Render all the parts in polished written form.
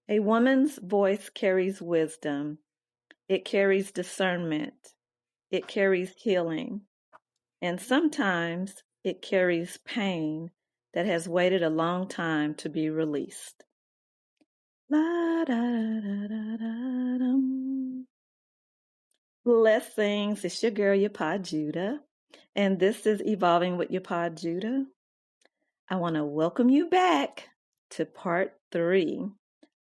A woman's voice carries wisdom. It carries discernment. It carries healing. And sometimes it carries pain that has waited a long time to be released. La, da, da, da, da, dum. Blessings. It's your girl, Yapah Judah. And this is Evolving with Yapah Judah. I want to welcome you back to part 3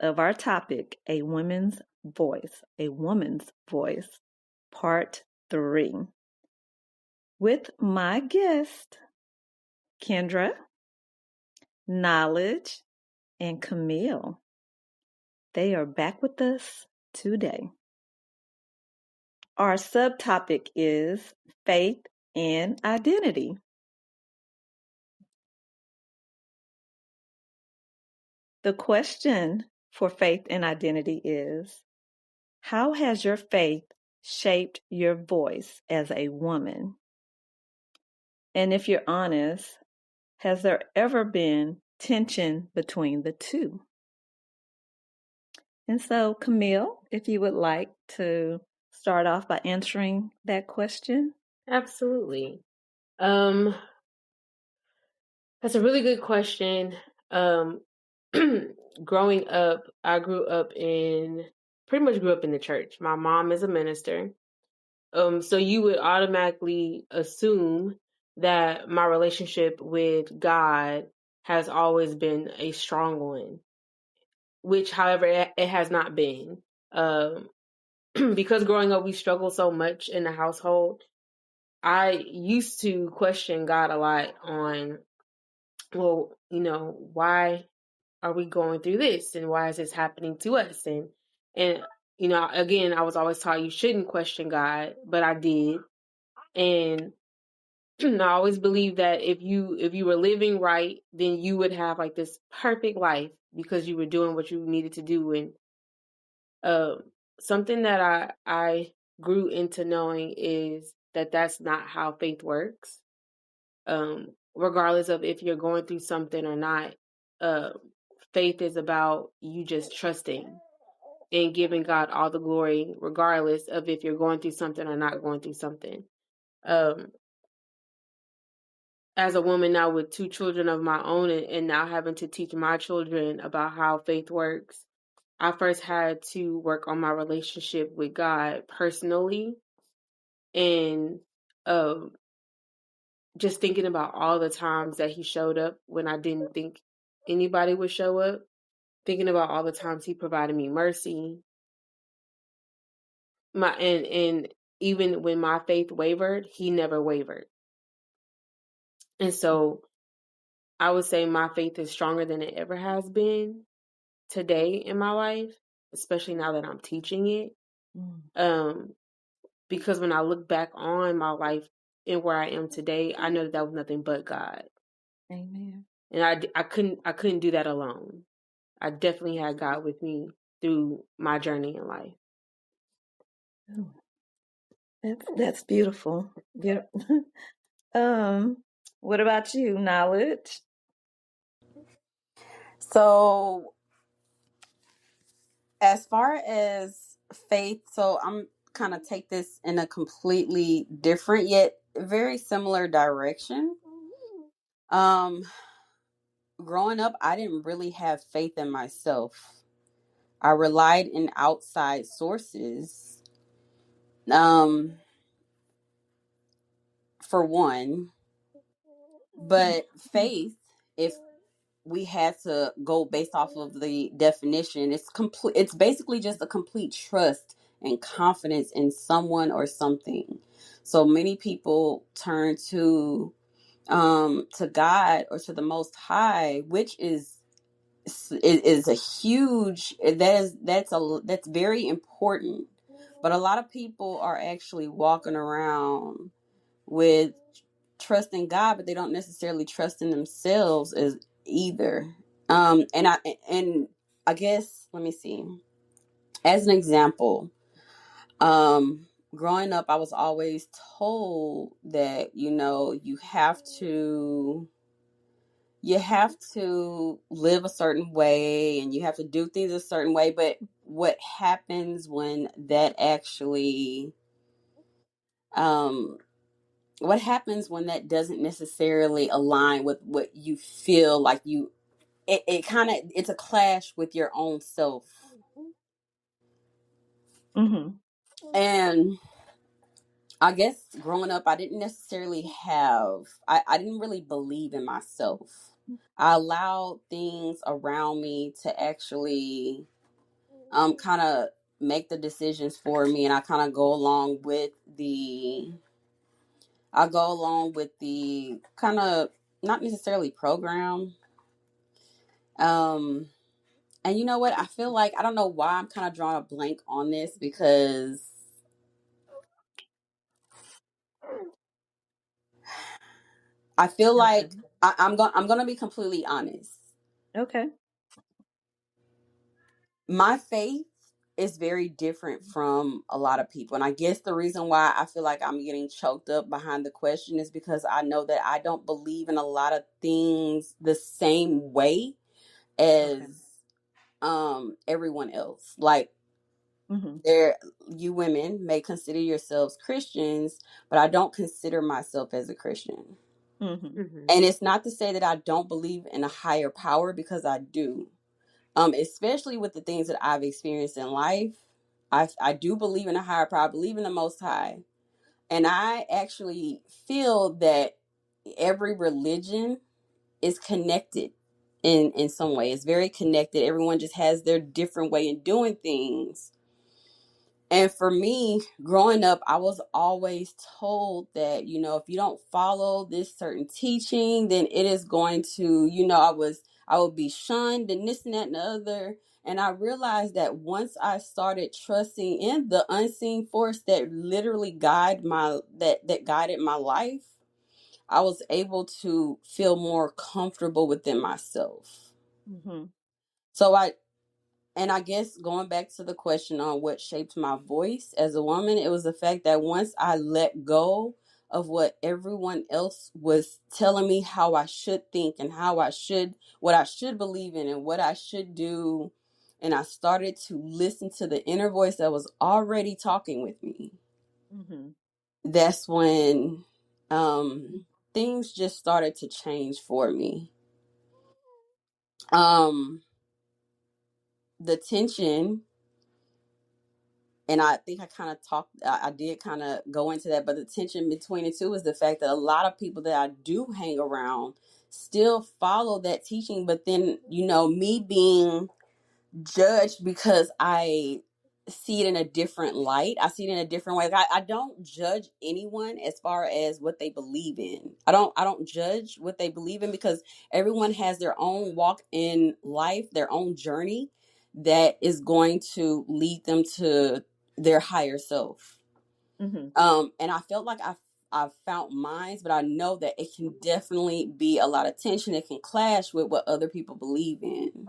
of our topic, A Woman's Voice. A Woman's Voice, part 3. With my guest, Kendra, Knowledge, and Camille. They are back with us today. Our subtopic is faith and identity. The question for faith and identity is, how has your faith shaped your voice as a woman? And if you're honest, has there ever been tension between the two? And so, Camille, if you would like to start off by answering that question. Absolutely. That's a really good question. Growing up, I pretty much grew up in the church. My mom is a minister. So you would automatically assume that my relationship with God has always been a strong one, which, however, it has not been. Because growing up, we struggled so much in the household. I used to question God a lot on, well, why are we going through this, and why is this happening to us? And again, I was always taught you shouldn't question God, but I did. And I always believed that if you were living right, then you would have like this perfect life because you were doing what you needed to do. And something that I grew into knowing is that that's not how faith works. Regardless of if you're going through something or not, faith is about you just trusting and giving God all the glory, regardless of if you're going through something or not going through something. As a woman now with 2 children of my own, and now having to teach my children about how faith works, I first had to work on my relationship with God personally, and just thinking about all the times that he showed up when I didn't think anybody would show up, thinking about all the times he provided me mercy. And even when my faith wavered, he never wavered. And so I would say my faith is stronger than it ever has been today in my life, especially now that I'm teaching it. Because when I look back on my life and where I am today, I know that was nothing but God. Amen. And I couldn't do that alone. I definitely had God with me through my journey in life. Oh, that's beautiful. Yeah. What about you, Knowledge? So, as far as faith, so I'm kind of take this in a completely different yet very similar direction. Growing up, I didn't really have faith in myself. I relied in outside sources. For one, but faith, if we had to go based off of the definition, it's basically just a complete trust and confidence in someone or something. So many people turn to God or to the Most High, which is a huge, that's very important. But a lot of people are actually walking around with trusting God, but they don't necessarily trust in themselves as either. And I guess, let me see. As an example, growing up, I was always told that, you have to you have to live a certain way and you have to do things a certain way. But what happens when that actually, what happens when that doesn't necessarily align with what you feel like it kind of, it's a clash with your own self. Mm-hmm. And I guess growing up, I didn't necessarily I didn't really believe in myself. I allowed things around me to actually kind of make the decisions for me, and I kind of go along with the kind of, not necessarily program. Um and you know what? I feel like, I don't know why I'm kind of drawing a blank on this, because I feel Okay. like I'm gonna be completely honest. Okay. My faith is very different from a lot of people. And I guess the reason why I feel like I'm getting choked up behind the question is because I know that I don't believe in a lot of things the same way Okay. as everyone else. Like, Mm-hmm. there, you women may consider yourselves Christians, but I don't consider myself as a Christian. Mm-hmm. Mm-hmm. And it's not to say that I don't believe in a higher power, because I do. Especially with the things that I've experienced in life. I do believe in a higher power. I believe in the Most High. And I actually feel that every religion is connected in some way. It's very connected. Everyone just has their different way in doing things. And for me, growing up, I was always told that, if you don't follow this certain teaching, then it is going to, I would be shunned and this and that and the other. And I realized that once I started trusting in the unseen force that literally that guided my life, I was able to feel more comfortable within myself. Mm-hmm. So I guess going back to the question on what shaped my voice as a woman, it was the fact that once I let go of what everyone else was telling me how I should think and what I should believe in and what I should do, and I started to listen to the inner voice that was already talking with me, Mm-hmm. that's when things just started to change for me. The tension, and I think I did kind of go into that, but the tension between the two is the fact that a lot of people that I do hang around still follow that teaching, but then, me being judged because I see it in a different light. I see it in a different way. Like, I don't judge anyone as far as what they believe in. I don't judge what they believe in, because everyone has their own walk in life, their own journey that is going to lead them to their higher self. Mm-hmm. And I felt like I've found mine, but I know that it can definitely be a lot of tension. It can clash with what other people believe in,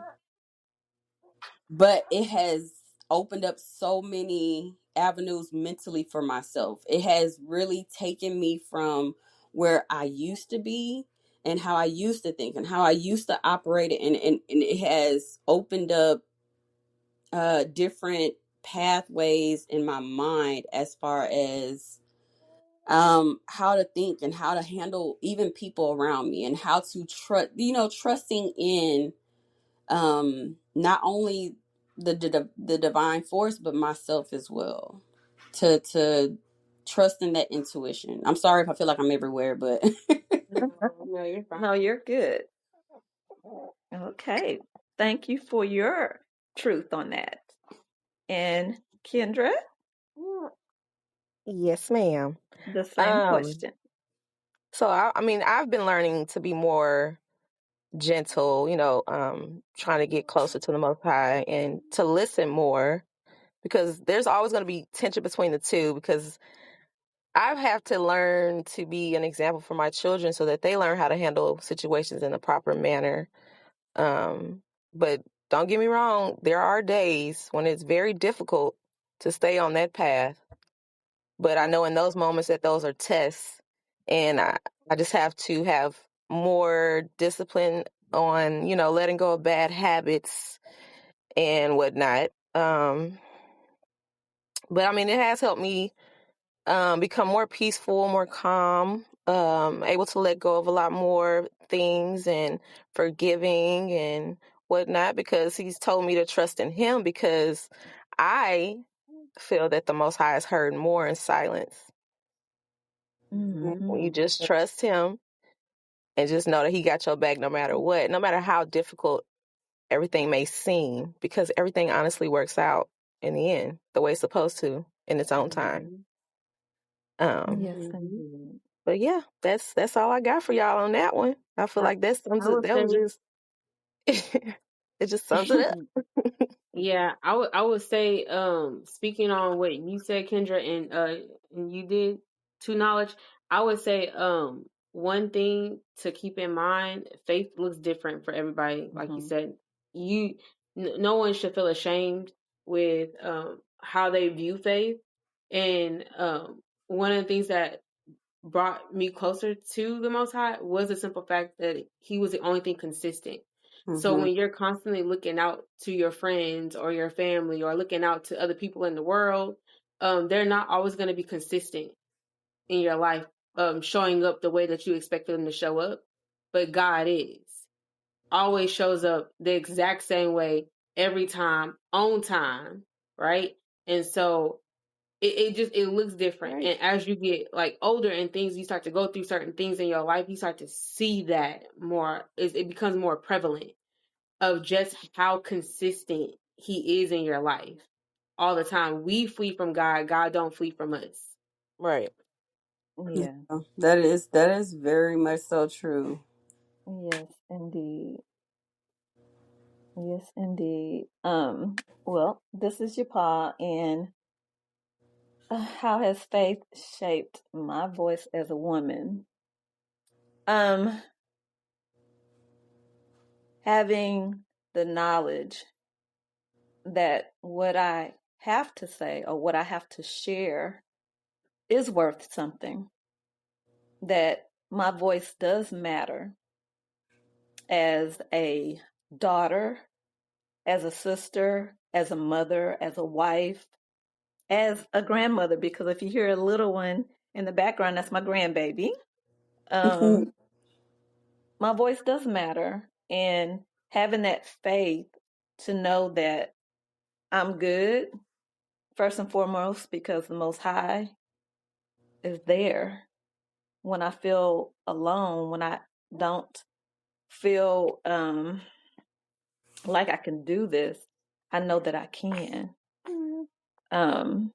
but it has opened up so many avenues mentally for myself. It has really taken me from where I used to be and how I used to think and how I used to operate, and it has opened up different pathways in my mind as far as how to think and how to handle even people around me, and how to trusting in not only the divine force, but myself as well, to trust in that intuition. I'm sorry if I feel like I'm everywhere, but No, you're fine. No, you're good. Okay. Thank you for your truth on that. And Kendra, Yes, ma'am. the same Um, question. so I mean, I've been learning to be more gentle, trying to get closer to the Most High and to listen more, because there's always going to be tension between the two, because I have to learn to be an example for my children so that they learn how to handle situations in a proper manner. But don't get me wrong, there are days when it's very difficult to stay on that path. But I know in those moments that those are tests, and I just have to have more discipline on, letting go of bad habits and whatnot. But I mean, it has helped me become more peaceful, more calm, able to let go of a lot more things and forgiving and whatnot, because he's told me to trust in him, because I feel that the Most High is heard more in silence. When you Mm-hmm. just trust him and just know that he got your back no matter what, no matter how difficult everything may seem, because everything honestly works out in the end the way it's supposed to in its own time. Yes, Mm-hmm. indeed. But yeah, that's all I got for y'all on that one. I feel I, like that sums I it. would That was say, just it just sums it up. yeah, I would say, speaking on what you said, Kendra, and you did to knowledge, I would say, one thing to keep in mind, faith looks different for everybody. Like you Mm-hmm. said, no one should feel ashamed with how they view faith. And one of the things that brought me closer to the Most High was the simple fact that He was the only thing consistent. So Mm-hmm. when you're constantly looking out to your friends or your family or looking out to other people in the world, they're not always going to be consistent in your life, showing up the way that you expect them to show up. But God is always shows up the exact same way every time, on time, right? And so it looks different. Right. And as you get like older and things, you start to go through certain things in your life, you start to see that more. It becomes more prevalent of just how consistent He is in your life all the time. We flee from God, God don't flee from us. Right. Yeah. That is very much so true. Yes, indeed. Yes, indeed. Well, this is Yapah, and how has faith shaped my voice as a woman? Um, Having the knowledge that what I have to say or what I have to share is worth something, that my voice does matter as a daughter, as a sister, as a mother, as a wife, as a grandmother, because if you hear a little one in the background, that's my grandbaby. Um, my voice does matter. And having that faith to know that I'm good, first and foremost, because the Most High is there when I feel alone, when I don't feel like I can do this, I know that I can. Um,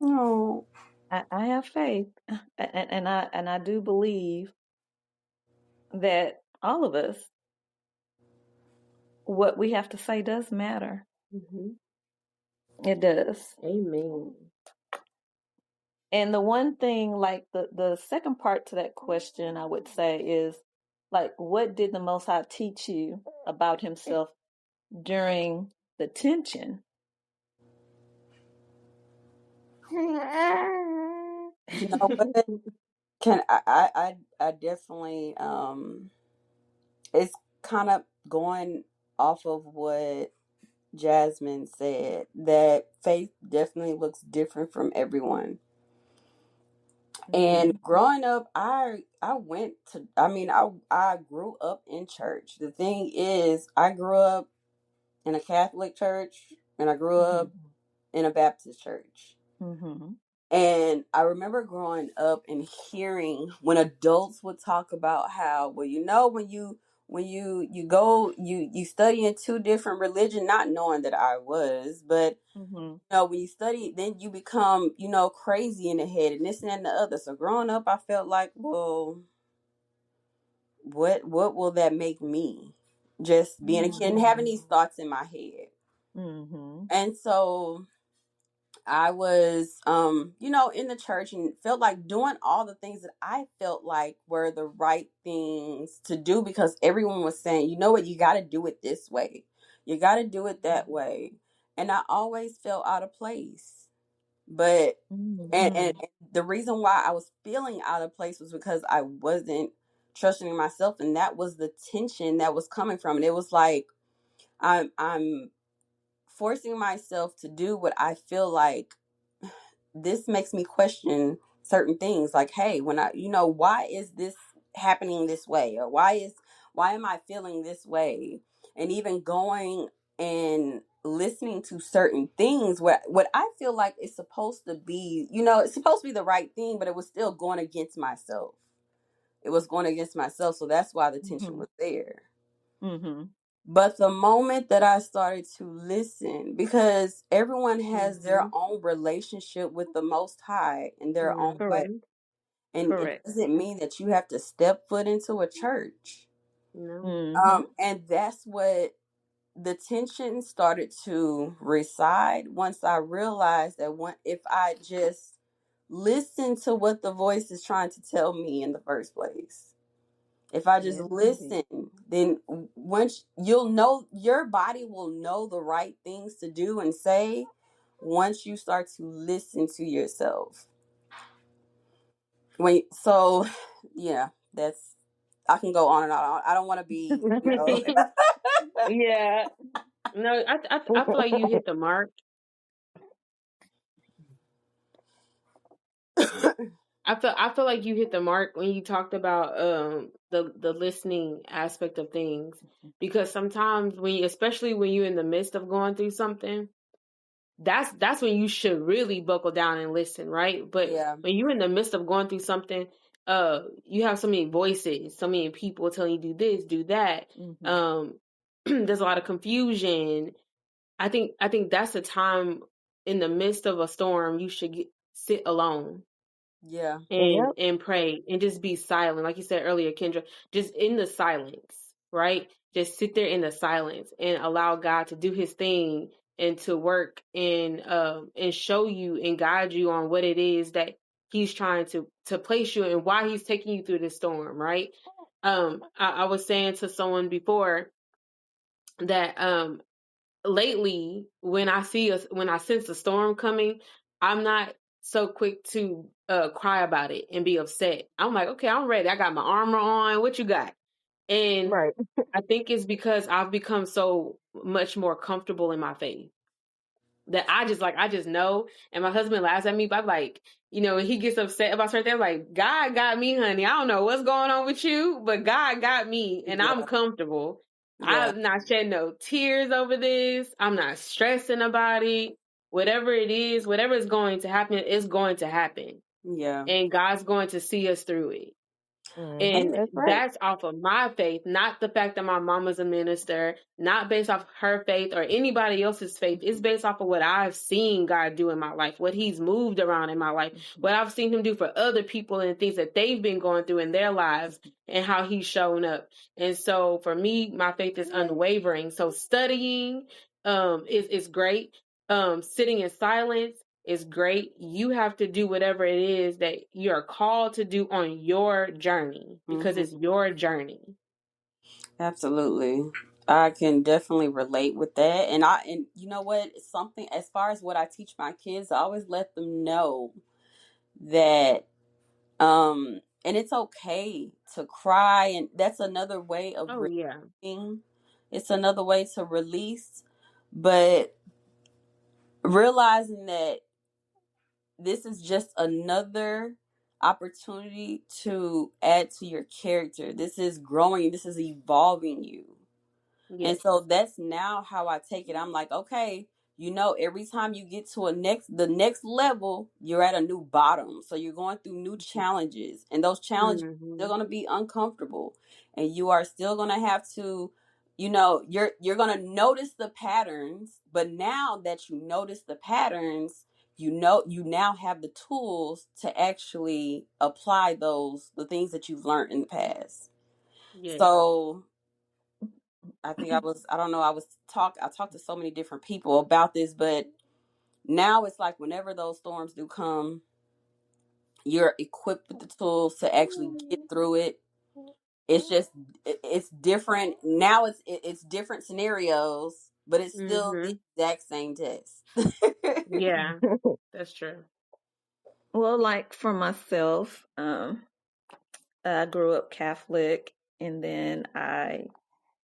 Oh. I have faith, and I do believe that all of us, what we have to say does matter. Mm-hmm. It does. Amen. And the one thing, like the second part to that question, I would say is, like, what did the Most High teach you about Himself during the tension? You know what? Can I definitely it's kind of going off of what Jasmine said, that faith definitely looks different from everyone. And Mhm. growing up, I went to, I mean, I grew up in church. The thing is, I grew up in a Catholic church and I grew up Mhm. in a Baptist church. Mhm. And I remember growing up and hearing when adults would talk about how, well, when you go, you study in two different religion, not knowing that I was, but Mhm. when you study, then you become, crazy in the head and this and the other. So growing up, I felt like, well, what will that make me? Just being a kid and having Mhm. these thoughts in my head. Mhm. And so I was, in the church and felt like doing all the things that I felt like were the right things to do, because everyone was saying, you know what, you got to do it this way. You got to do it that way. And I always felt out of place. But and Mhm. the reason why I was feeling out of place was because I wasn't trusting in myself, and that was the tension that was coming from it. It was like I'm forcing myself to do what I feel like this makes me question certain things, like, hey, when I, why is this happening this way, or why am I feeling this way? And even going and listening to certain things, what I feel like is supposed to be, it's supposed to be the right thing, but it was still going against myself. It was going against myself, so that's why the tension Mhm. was there. Mhm. But the moment that I started to listen, because everyone has their Mm-hmm. own relationship with the Most High in their own way. Correct. Mm-hmm. And it Correct. doesn't mean that you have to step foot into a church. No. Mhm. And that's what the tension started to reside once I realized that if I just listen to what the voice is trying to tell me in the first place. If I just Yes, listen, indeed. then once you'll know, your body will know the right things to do and say once you start to listen to yourself. So yeah, that's, I can go on and on. I don't want to be, Yeah. No, I feel like you hit the mark. I feel like you hit the mark when you talked about the listening aspect of things, because sometimes especially when you're in the midst of going through something, that's when you should really buckle down and listen, right? But yeah, when you're in the midst of going through something, you have so many voices, so many people telling you do this, do that. Mhm. Um, there's a lot of confusion. I think that's a time in the midst of a storm you should sit alone yeah, and Yep. pray and just be silent, like you said earlier, Kendra, just in the silence, right? Just sit there in the silence and allow God to do his thing and to work and show you and guide you on what it is that he's trying to place you and why he's taking you through this storm, right? I was saying to someone before that lately when I sense a storm coming, I'm not so quick to cry about it and be upset. I'm like, okay, I'm ready. I got my armor on. What you got? And Right. I think it's because I've become so much more comfortable in my faith that I just know. And my husband laughs at me, but I'm like, he gets upset about certain things. I'm like, God got me, honey. I don't know what's going on with you, but God got me, and I'm yeah, comfortable. yeah, I'm not shedding no tears over this. I'm not stressing about it. Whatever it is, whatever is going to happen, it's going to happen. yeah. And God's going to see us through it. Hmm. And And That's right. that's off of my faith, not the fact that my mama's a minister, not based off her faith or anybody else's faith. It's based off of what I've seen God do in my life, what he's moved around in my life, Mhm. what I've seen him do for other people and things that they've been going through in their lives and how he's shown up. And so for me, my faith is unwavering. So studying is great. Sitting in silence is great. You have to do whatever it is that you're called to do on your journey because mhm, it's your journey. absolutely. I can definitely relate with that. And you know what? Something, as far as what I teach my kids, I always let them know that and it's okay to cry, and that's another way of Oh yeah. releasing. It's another way to release, but realizing that this is just another opportunity to add to your character. This is growing, this is evolving you. And Yes. so that's now how I take it. I'm like, okay, every time you get to the next level, you're at a new bottom. So you're going through new challenges, and those challenges are still Hmm. going to be uncomfortable, and you are still going to have to, you're going to notice the patterns. But now that you notice the patterns, you now have the tools to actually apply the things that you've learned in the past. Yes. So I don't know, I talked to so many different people about this, but now it's like whenever those storms do come, you're equipped with the tools to actually get through it. It's just, it's different. Now it's different scenarios, but it's still the Mhm. exact same test. Yeah, that's true. Well, like for myself, I grew up Catholic, and then I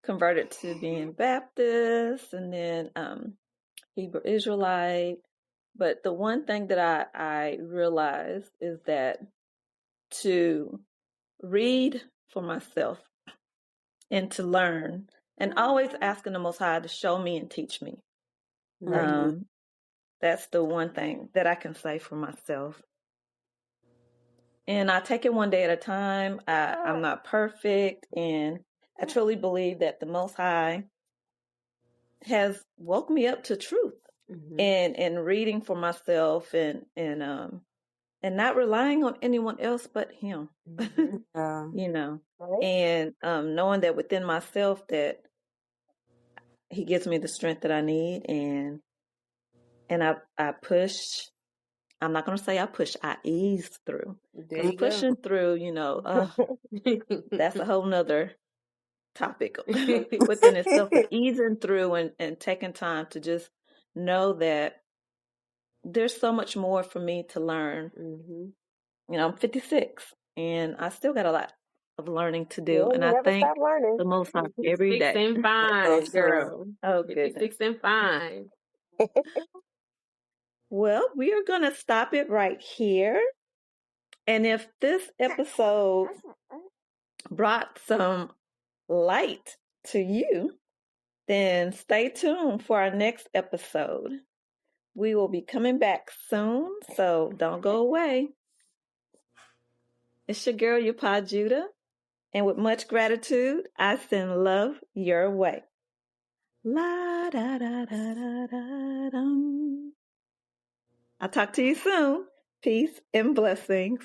converted to being Baptist, and then Hebrew Israelite. But the one thing that I realized is that to read for myself and to learn, and always asking the Most High to show me and teach me. Right. That's the one thing that I can say for myself. And I take it one day at a time. I'm not perfect, and I truly believe that the Most High has woke me up to truth, Mhm. and reading for myself, and not relying on anyone else but Him. Mhm. Yeah. You know, Right? and knowing that within myself that He gives me the strength that I need, and I push. I'm not going to say I push, I ease through. There Because you go. pushing through, that's a whole nother topic within itself. But easing through and taking time to just know that there's so much more for me to learn. Mhm. I'm 56 and I still got a lot of learning to do. Well, And you I never thank stop learning. the Most High every 56 day. and So fine, true. girl. Oh, goodness. 56 and fine. Well, we are going to stop it right here. And if this episode brought some light to you, then stay tuned for our next episode. We will be coming back soon, so don't go away. It's your girl, Yapah Judah, and with much gratitude, I send love your way. La da da da da da dum. I'll talk to you soon. Peace and blessings.